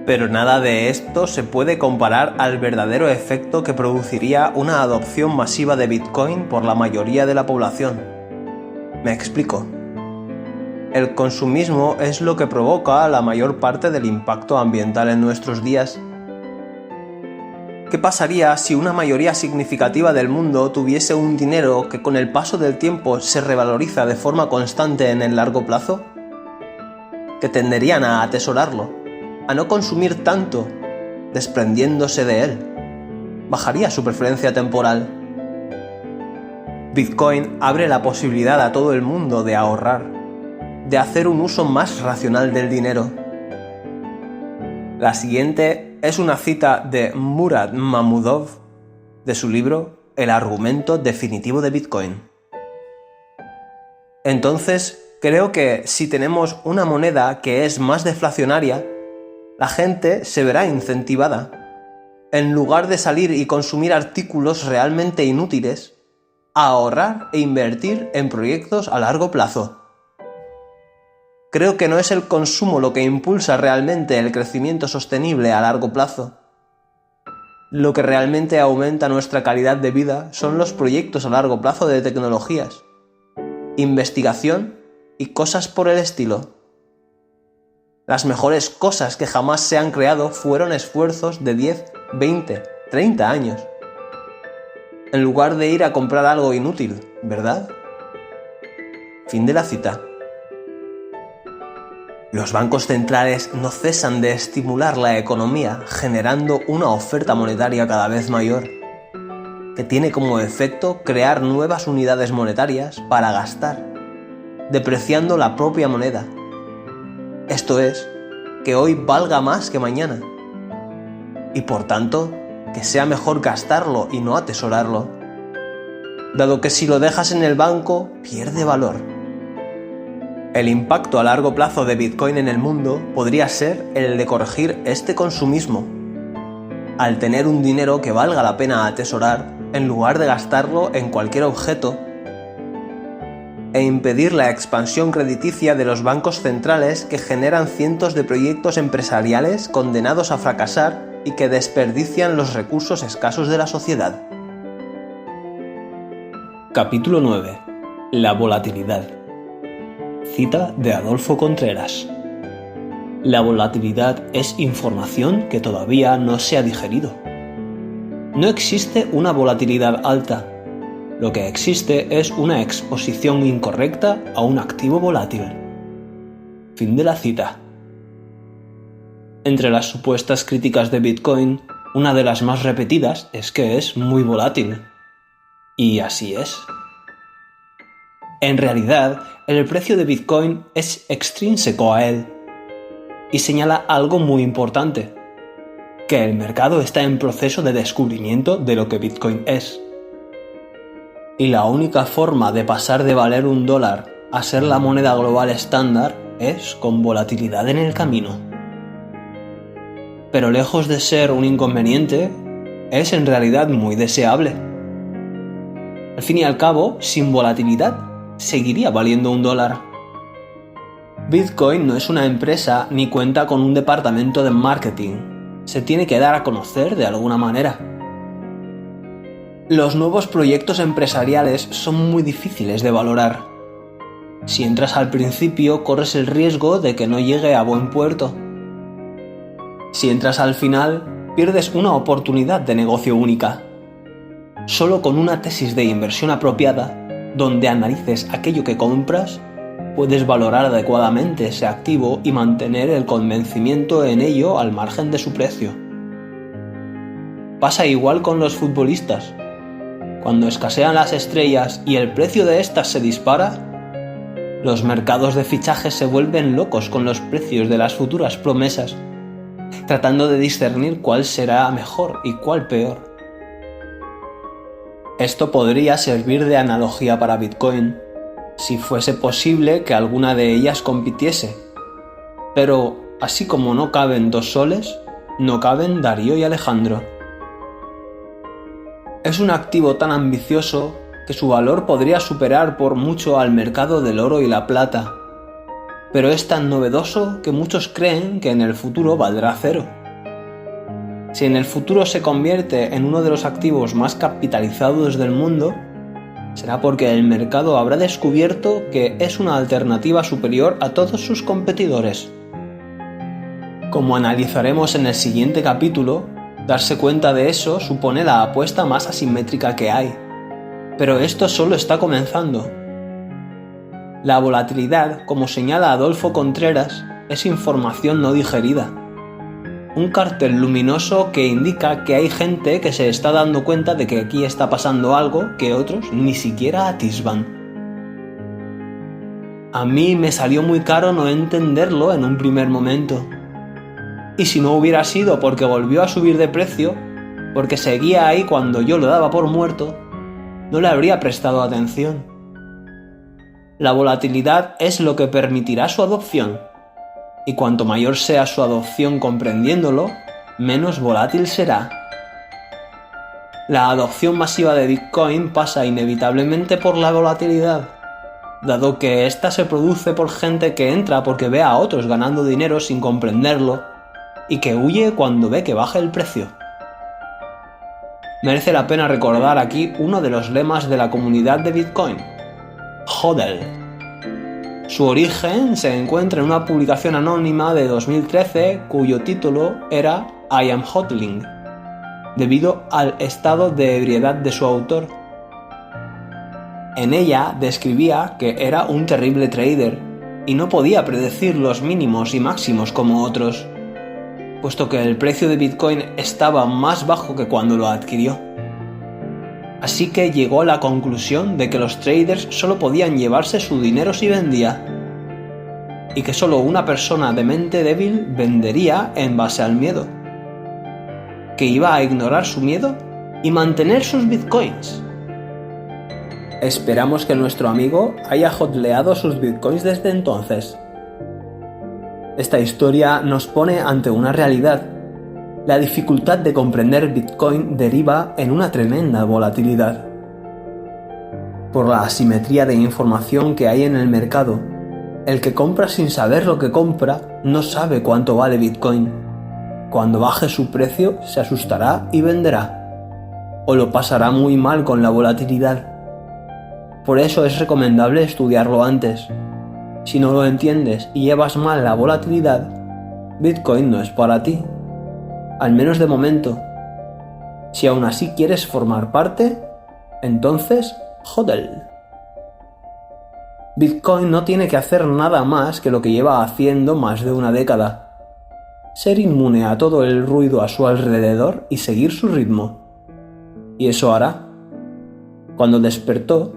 [SPEAKER 1] Pero nada de esto se puede comparar al verdadero efecto que produciría una adopción masiva de Bitcoin por la mayoría de la población. Me explico. El consumismo es lo que provoca la mayor parte del impacto ambiental en nuestros días. ¿Qué pasaría si una mayoría significativa del mundo tuviese un dinero que con el paso del tiempo se revaloriza de forma constante en el largo plazo? Que tenderían a atesorarlo, a no consumir tanto, desprendiéndose de él. Bajaría su preferencia temporal. Bitcoin abre la posibilidad a todo el mundo de ahorrar, de hacer un uso más racional del dinero. La siguiente es una cita de Murad Mahmudov de su libro El argumento definitivo de Bitcoin. Entonces, creo que si tenemos una moneda que es más deflacionaria, la gente se verá incentivada, en lugar de salir y consumir artículos realmente inútiles, a ahorrar e invertir en proyectos a largo plazo. Creo que no es el consumo lo que impulsa realmente el crecimiento sostenible a largo plazo. Lo que realmente aumenta nuestra calidad de vida son los proyectos a largo plazo de tecnologías, investigación y cosas por el estilo. Las mejores cosas que jamás se han creado fueron esfuerzos de 10, 20, 30 años. En lugar de ir a comprar algo inútil, ¿verdad? Fin de la cita. Los bancos centrales no cesan de estimular la economía generando una oferta monetaria cada vez mayor, que tiene como efecto crear nuevas unidades monetarias para gastar, depreciando la propia moneda. Esto es, que hoy valga más que mañana, y por tanto, que sea mejor gastarlo y no atesorarlo, dado que si lo dejas en el banco, pierde valor. El impacto a largo plazo de Bitcoin en el mundo podría ser el de corregir este consumismo, al tener un dinero que valga la pena atesorar en lugar de gastarlo en cualquier objeto, e impedir la expansión crediticia de los bancos centrales que generan cientos de proyectos empresariales condenados a fracasar y que desperdician los recursos escasos de la sociedad. Capítulo 9. La volatilidad. Cita de Adolfo Contreras. La volatilidad es información que todavía no se ha digerido. No existe una volatilidad alta. Lo que existe es una exposición incorrecta a un activo volátil. Fin de la cita. Entre las supuestas críticas de Bitcoin, una de las más repetidas es que es muy volátil. Y así es. En realidad, el precio de Bitcoin es extrínseco a él y señala algo muy importante, que el mercado está en proceso de descubrimiento de lo que Bitcoin es. Y la única forma de pasar de valer $1 a ser la moneda global estándar es con volatilidad en el camino. Pero lejos de ser un inconveniente, es en realidad muy deseable. Al fin y al cabo, sin volatilidad, seguiría valiendo $1. Bitcoin no es una empresa ni cuenta con un departamento de marketing. Se tiene que dar a conocer de alguna manera. Los nuevos proyectos empresariales son muy difíciles de valorar. Si entras al principio, corres el riesgo de que no llegue a buen puerto. Si entras al final, pierdes una oportunidad de negocio única. Solo con una tesis de inversión apropiada, donde analices aquello que compras, puedes valorar adecuadamente ese activo y mantener el convencimiento en ello al margen de su precio. Pasa igual con los futbolistas. Cuando escasean las estrellas y el precio de estas se dispara, los mercados de fichajes se vuelven locos con los precios de las futuras promesas, tratando de discernir cuál será mejor y cuál peor. Esto podría servir de analogía para Bitcoin, si fuese posible que alguna de ellas compitiese. Pero, así como no caben dos soles, no caben Darío y Alejandro. Es un activo tan ambicioso que su valor podría superar por mucho al mercado del oro y la plata, pero es tan novedoso que muchos creen que en el futuro valdrá cero. Si en el futuro se convierte en uno de los activos más capitalizados del mundo, será porque el mercado habrá descubierto que es una alternativa superior a todos sus competidores. Como analizaremos en el siguiente capítulo, darse cuenta de eso supone la apuesta más asimétrica que hay. Pero esto solo está comenzando. La volatilidad, como señala Adolfo Contreras, es información no digerida. Un cartel luminoso que indica que hay gente que se está dando cuenta de que aquí está pasando algo que otros ni siquiera atisban. A mí me salió muy caro no entenderlo en un primer momento. Y si no hubiera sido porque volvió a subir de precio, porque seguía ahí cuando yo lo daba por muerto, no le habría prestado atención. La volatilidad es lo que permitirá su adopción, y cuanto mayor sea su adopción comprendiéndolo, menos volátil será. La adopción masiva de Bitcoin pasa inevitablemente por la volatilidad, dado que ésta se produce por gente que entra porque ve a otros ganando dinero sin comprenderlo, y que huye cuando ve que baja el precio. Merece la pena recordar aquí uno de los lemas de la comunidad de Bitcoin: HODL. Su origen se encuentra en una publicación anónima de 2013 cuyo título era I am hodling, debido al estado de ebriedad de su autor. En ella describía que era un terrible trader y no podía predecir los mínimos y máximos como otros, puesto que el precio de Bitcoin estaba más bajo que cuando lo adquirió. Así que llegó a la conclusión de que los traders solo podían llevarse su dinero si vendía, y que solo una persona de mente débil vendería en base al miedo, que iba a ignorar su miedo y mantener sus Bitcoins. Esperamos que nuestro amigo haya hodleado sus Bitcoins desde entonces. Esta historia nos pone ante una realidad. La dificultad de comprender Bitcoin deriva en una tremenda volatilidad. Por la asimetría de información que hay en el mercado, el que compra sin saber lo que compra no sabe cuánto vale Bitcoin. Cuando baje su precio se asustará y venderá, o lo pasará muy mal con la volatilidad. Por eso es recomendable estudiarlo antes. Si no lo entiendes y llevas mal la volatilidad, Bitcoin no es para ti. Al menos de momento. Si aún así quieres formar parte, entonces HODL. Bitcoin no tiene que hacer nada más que lo que lleva haciendo más de una década: ser inmune a todo el ruido a su alrededor y seguir su ritmo. Y eso hará. Cuando despertó,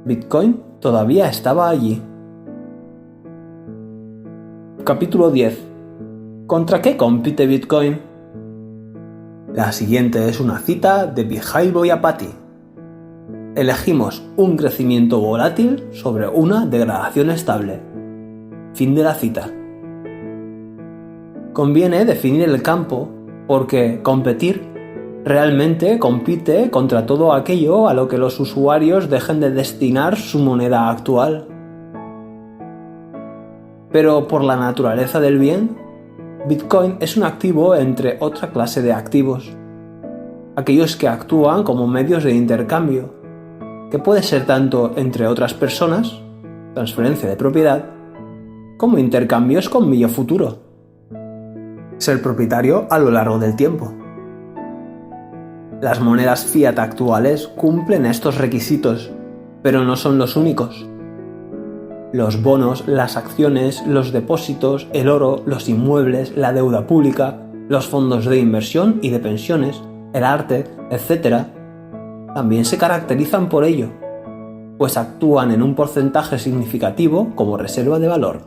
[SPEAKER 1] Bitcoin todavía estaba allí. Capítulo 10. ¿Contra qué compite Bitcoin? La siguiente es una cita de Vijay Boyapati. Elegimos un crecimiento volátil sobre una degradación estable. Fin de la cita. Conviene definir el campo porque competir realmente compite contra todo aquello a lo que los usuarios dejen de destinar su moneda actual. Pero por la naturaleza del bien, Bitcoin es un activo entre otra clase de activos, aquellos que actúan como medios de intercambio, que puede ser tanto entre otras personas, transferencia de propiedad, como intercambios con millo futuro, ser propietario a lo largo del tiempo. Las monedas fiat actuales cumplen estos requisitos, pero no son los únicos. Los bonos, las acciones, los depósitos, el oro, los inmuebles, la deuda pública, los fondos de inversión y de pensiones, el arte, etc., también se caracterizan por ello, pues actúan en un porcentaje significativo como reserva de valor.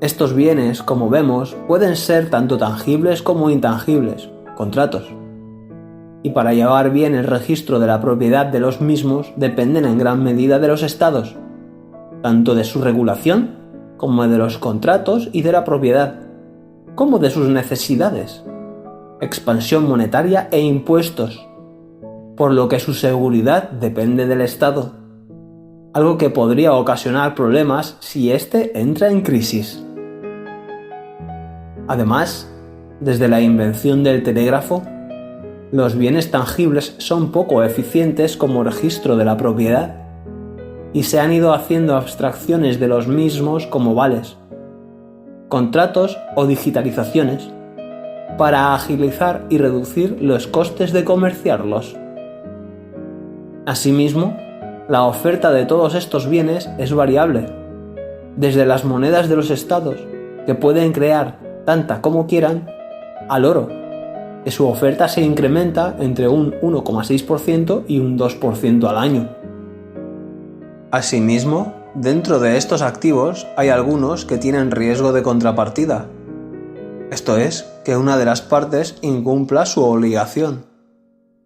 [SPEAKER 1] Estos bienes, como vemos, pueden ser tanto tangibles como intangibles, contratos. Y para llevar bien el registro de la propiedad de los mismos dependen en gran medida de los estados, tanto de su regulación como de los contratos y de la propiedad, como de sus necesidades, expansión monetaria e impuestos, por lo que su seguridad depende del Estado, algo que podría ocasionar problemas si éste entra en crisis. Además, desde la invención del telégrafo, los bienes tangibles son poco eficientes como registro de la propiedad y se han ido haciendo abstracciones de los mismos como vales, contratos o digitalizaciones para agilizar y reducir los costes de comerciarlos. Asimismo, la oferta de todos estos bienes es variable, desde las monedas de los estados, que pueden crear tanta como quieran, al oro, que su oferta se incrementa entre un 1,6% y un 2% al año. Asimismo, dentro de estos activos hay algunos que tienen riesgo de contrapartida. Esto es, que una de las partes incumpla su obligación.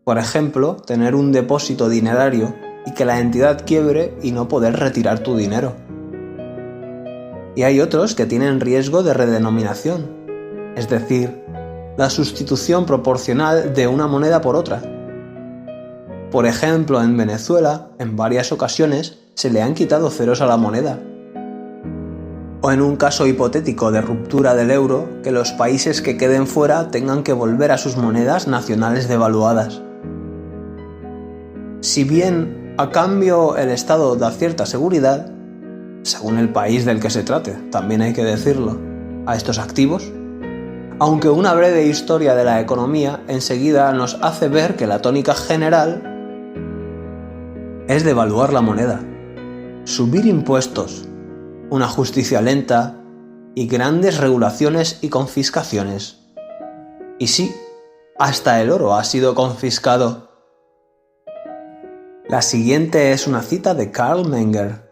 [SPEAKER 1] Por ejemplo, tener un depósito dinerario y que la entidad quiebre y no poder retirar tu dinero. Y hay otros que tienen riesgo de redenominación, es decir, la sustitución proporcional de una moneda por otra. Por ejemplo, en Venezuela, en varias ocasiones, se le han quitado ceros a la moneda. O en un caso hipotético de ruptura del euro, que los países que queden fuera tengan que volver a sus monedas nacionales devaluadas. Si bien, a cambio, el Estado da cierta seguridad, según el país del que se trate, también hay que decirlo, a estos activos, aunque una breve historia de la economía enseguida nos hace ver que la tónica general es devaluar la moneda, subir impuestos, una justicia lenta y grandes regulaciones y confiscaciones. Y sí, hasta el oro ha sido confiscado. La siguiente es una cita de Carl Menger.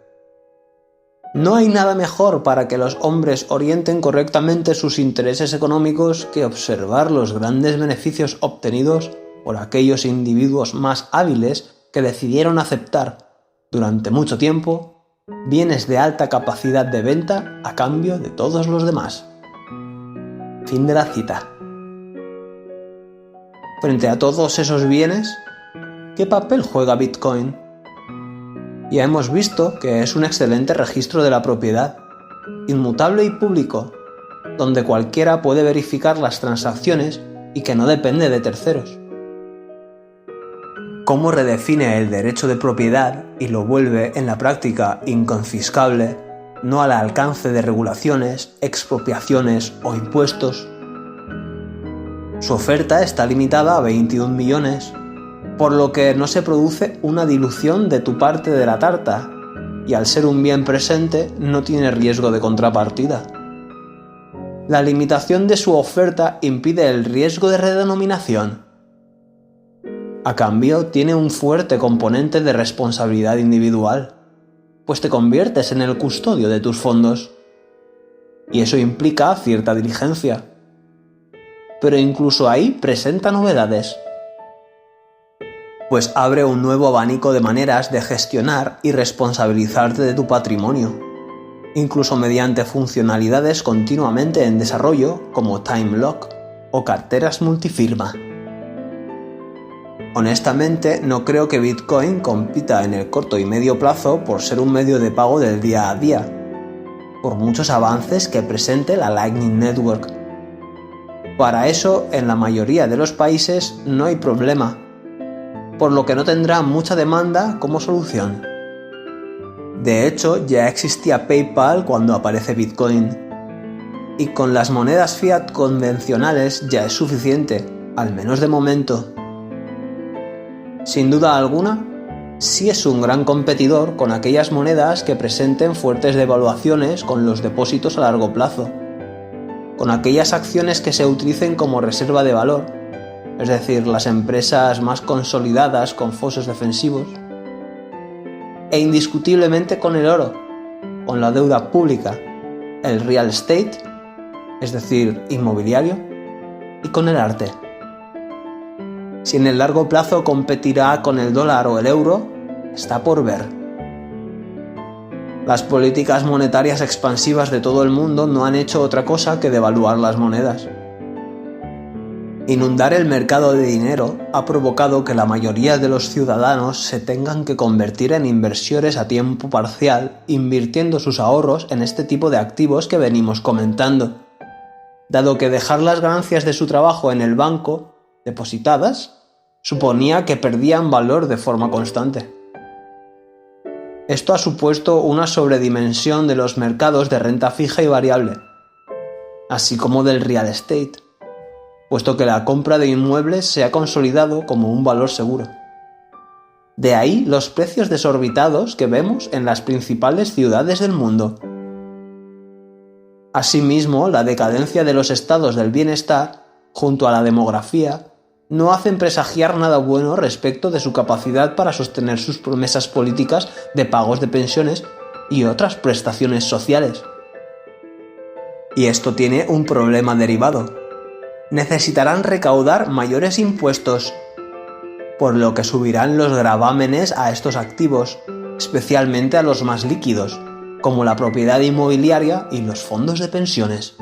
[SPEAKER 1] No hay nada mejor para que los hombres orienten correctamente sus intereses económicos que observar los grandes beneficios obtenidos por aquellos individuos más hábiles que decidieron aceptar, durante mucho tiempo, bienes de alta capacidad de venta a cambio de todos los demás. Fin de la cita. Frente a todos esos bienes, ¿qué papel juega Bitcoin? Ya hemos visto que es un excelente registro de la propiedad, inmutable y público, donde cualquiera puede verificar las transacciones y que no depende de terceros. ¿Cómo redefine el derecho de propiedad y lo vuelve en la práctica inconfiscable, no al alcance de regulaciones, expropiaciones o impuestos? Su oferta está limitada a 21 millones, por lo que no se produce una dilución de tu parte de la tarta, y al ser un bien presente no tiene riesgo de contrapartida. La limitación de su oferta impide el riesgo de redenominación. A cambio, tiene un fuerte componente de responsabilidad individual, pues te conviertes en el custodio de tus fondos, y eso implica cierta diligencia. Pero incluso ahí presenta novedades, pues abre un nuevo abanico de maneras de gestionar y responsabilizarte de tu patrimonio, incluso mediante funcionalidades continuamente en desarrollo como Time Lock o carteras multifirma. Honestamente, no creo que Bitcoin compita en el corto y medio plazo por ser un medio de pago del día a día, por muchos avances que presente la Lightning Network. Para eso, en la mayoría de los países no hay problema, por lo que no tendrá mucha demanda como solución. De hecho, ya existía PayPal cuando aparece Bitcoin, y con las monedas fiat convencionales ya es suficiente, al menos de momento. Sin duda alguna, sí es un gran competidor con aquellas monedas que presenten fuertes devaluaciones con los depósitos a largo plazo, con aquellas acciones que se utilicen como reserva de valor, es decir, las empresas más consolidadas con fosos defensivos, e indiscutiblemente con el oro, con la deuda pública, el real estate, es decir, inmobiliario, y con el arte. Si en el largo plazo competirá con el dólar o el euro, está por ver. Las políticas monetarias expansivas de todo el mundo no han hecho otra cosa que devaluar las monedas. Inundar el mercado de dinero ha provocado que la mayoría de los ciudadanos se tengan que convertir en inversores a tiempo parcial, invirtiendo sus ahorros en este tipo de activos que venimos comentando, dado que dejar las ganancias de su trabajo en el banco, depositadas, suponía que perdían valor de forma constante. Esto ha supuesto una sobredimensión de los mercados de renta fija y variable, así como del real estate, puesto que la compra de inmuebles se ha consolidado como un valor seguro. De ahí los precios desorbitados que vemos en las principales ciudades del mundo. Asimismo, la decadencia de los estados del bienestar, junto a la demografía, no hacen presagiar nada bueno respecto de su capacidad para sostener sus promesas políticas de pagos de pensiones y otras prestaciones sociales. Y esto tiene un problema derivado. Necesitarán recaudar mayores impuestos, por lo que subirán los gravámenes a estos activos, especialmente a los más líquidos, como la propiedad inmobiliaria y los fondos de pensiones.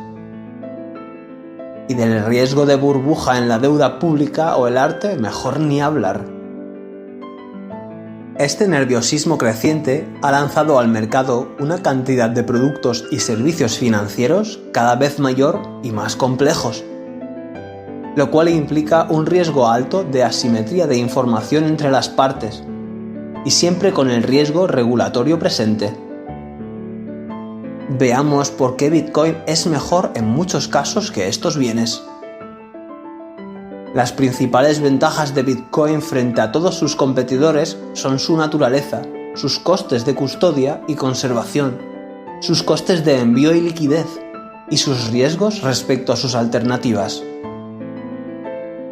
[SPEAKER 1] Y del riesgo de burbuja en la deuda pública o el arte, mejor ni hablar. Este nerviosismo creciente ha lanzado al mercado una cantidad de productos y servicios financieros cada vez mayor y más complejos, lo cual implica un riesgo alto de asimetría de información entre las partes, y siempre con el riesgo regulatorio presente. Veamos por qué Bitcoin es mejor en muchos casos que estos bienes. Las principales ventajas de Bitcoin frente a todos sus competidores son su naturaleza, sus costes de custodia y conservación, sus costes de envío y liquidez, y sus riesgos respecto a sus alternativas.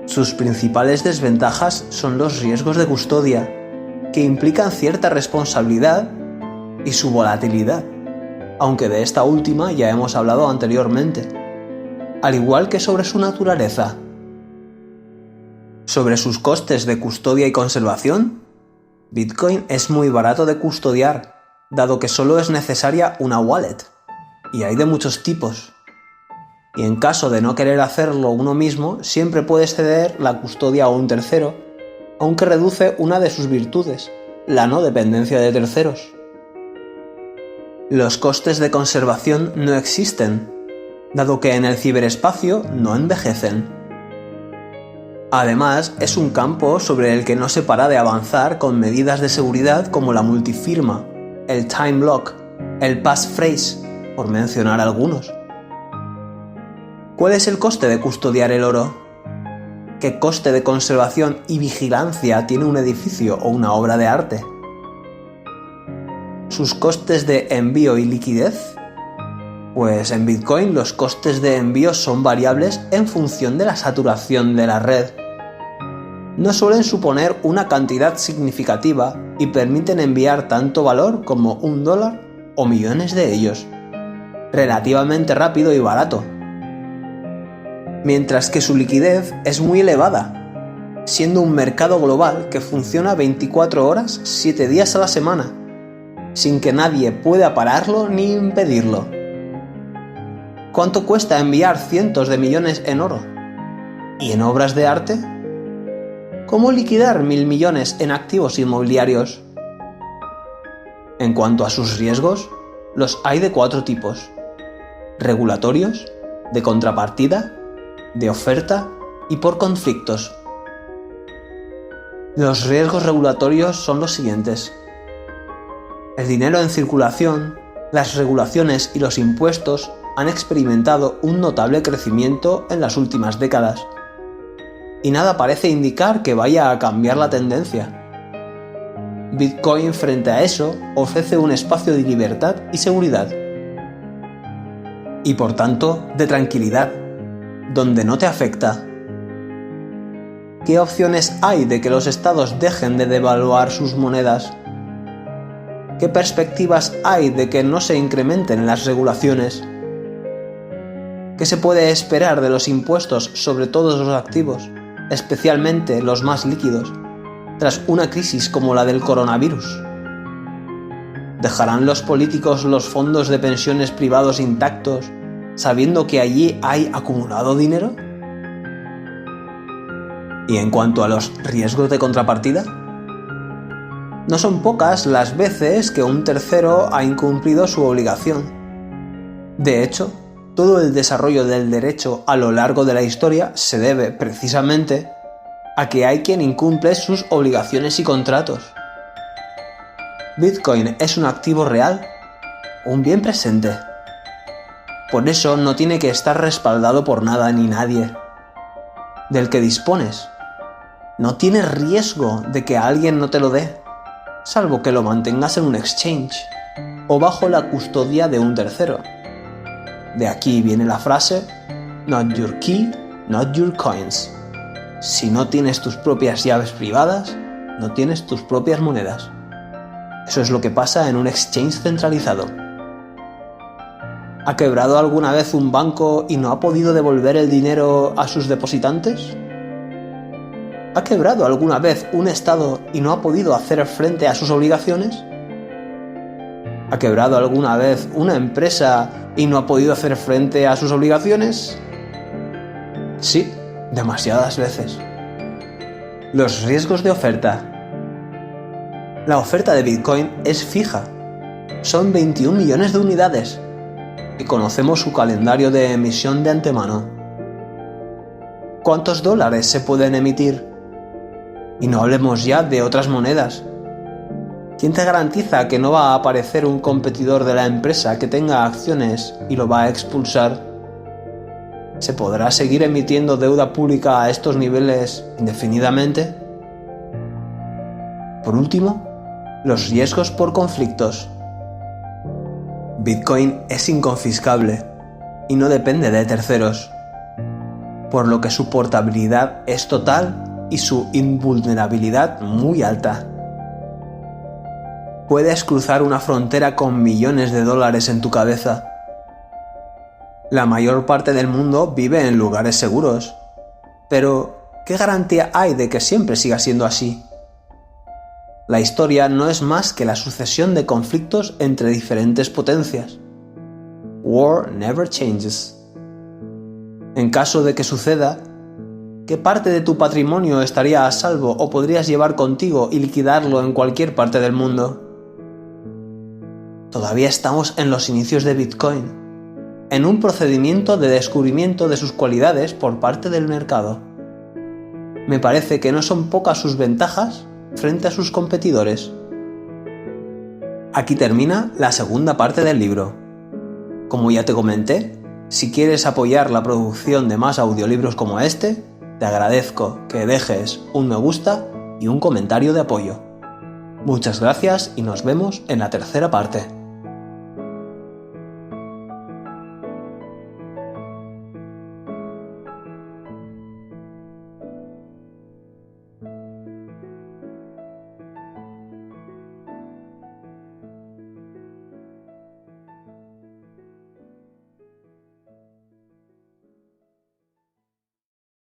[SPEAKER 1] Sus principales desventajas son los riesgos de custodia, que implican cierta responsabilidad, y su volatilidad, aunque de esta última ya hemos hablado anteriormente, al igual que sobre su naturaleza. Sobre sus costes de custodia y conservación, Bitcoin es muy barato de custodiar, dado que solo es necesaria una wallet, y hay de muchos tipos. Y en caso de no querer hacerlo uno mismo, siempre puedes ceder la custodia a un tercero, aunque reduce una de sus virtudes, la no dependencia de terceros. Los costes de conservación no existen, dado que en el ciberespacio no envejecen. Además, es un campo sobre el que no se para de avanzar con medidas de seguridad como la multifirma, el time lock, el passphrase, por mencionar algunos. ¿Cuál es el coste de custodiar el oro? ¿Qué coste de conservación y vigilancia tiene un edificio o una obra de arte? ¿Sus costes de envío y liquidez? Pues en Bitcoin los costes de envío son variables en función de la saturación de la red. No suelen suponer una cantidad significativa y permiten enviar tanto valor como $1 o millones de ellos, relativamente rápido y barato. Mientras que su liquidez es muy elevada, siendo un mercado global que funciona 24 horas, 7 días a la semana, sin que nadie pueda pararlo ni impedirlo. ¿Cuánto cuesta enviar cientos de millones en oro? ¿Y en obras de arte? ¿Cómo liquidar 1.000 millones en activos inmobiliarios? En cuanto a sus riesgos, los hay de 4 tipos: regulatorios, de contrapartida, de oferta y por conflictos. Los riesgos regulatorios son los siguientes: el dinero en circulación, las regulaciones y los impuestos han experimentado un notable crecimiento en las últimas décadas, y nada parece indicar que vaya a cambiar la tendencia. Bitcoin, frente a eso, ofrece un espacio de libertad y seguridad, y por tanto de tranquilidad, donde no te afecta. ¿Qué opciones hay de que los estados dejen de devaluar sus monedas? ¿Qué perspectivas hay de que no se incrementen las regulaciones? ¿Qué se puede esperar de los impuestos sobre todos los activos, especialmente los más líquidos, tras una crisis como la del coronavirus? ¿Dejarán los políticos los fondos de pensiones privados intactos, sabiendo que allí hay acumulado dinero? Y en cuanto a los riesgos de contrapartida, no son pocas las veces que un tercero ha incumplido su obligación. De hecho, todo el desarrollo del derecho a lo largo de la historia se debe, precisamente, a que hay quien incumple sus obligaciones y contratos. Bitcoin es un activo real, un bien presente. Por eso no tiene que estar respaldado por nada ni nadie. Del que dispones. No tienes riesgo de que alguien no te lo dé, salvo que lo mantengas en un exchange o bajo la custodia de un tercero. De aquí viene la frase "Not your key, not your coins". Si no tienes tus propias llaves privadas, no tienes tus propias monedas. Eso es lo que pasa en un exchange centralizado. ¿Ha quebrado alguna vez un banco y no ha podido devolver el dinero a sus depositantes? ¿Ha quebrado alguna vez un estado y no ha podido hacer frente a sus obligaciones? ¿Ha quebrado alguna vez una empresa y no ha podido hacer frente a sus obligaciones? Sí, demasiadas veces. Los riesgos de oferta. La oferta de Bitcoin es fija. Son 21 millones de unidades. Y conocemos su calendario de emisión de antemano. ¿Cuántos dólares se pueden emitir? Y no hablemos ya de otras monedas. ¿Quién te garantiza que no va a aparecer un competidor de la empresa que tenga acciones y lo va a expulsar? ¿Se podrá seguir emitiendo deuda pública a estos niveles indefinidamente? Por último, los riesgos por conflictos. Bitcoin es inconfiscable y no depende de terceros, por lo que su portabilidad es total y su invulnerabilidad muy alta. Puedes cruzar una frontera con millones de dólares en tu cabeza. La mayor parte del mundo vive en lugares seguros, pero ¿qué garantía hay de que siempre siga siendo así? La historia no es más que la sucesión de conflictos entre diferentes potencias. War never changes. En caso de que suceda, ¿qué parte de tu patrimonio estaría a salvo o podrías llevar contigo y liquidarlo en cualquier parte del mundo? Todavía estamos en los inicios de Bitcoin, en un procedimiento de descubrimiento de sus cualidades por parte del mercado. Me parece que no son pocas sus ventajas frente a sus competidores. Aquí termina la segunda parte del libro. Como ya te comenté, si quieres apoyar la producción de más audiolibros como este, te agradezco que dejes un me gusta y un comentario de apoyo. Muchas gracias y nos vemos en la tercera parte.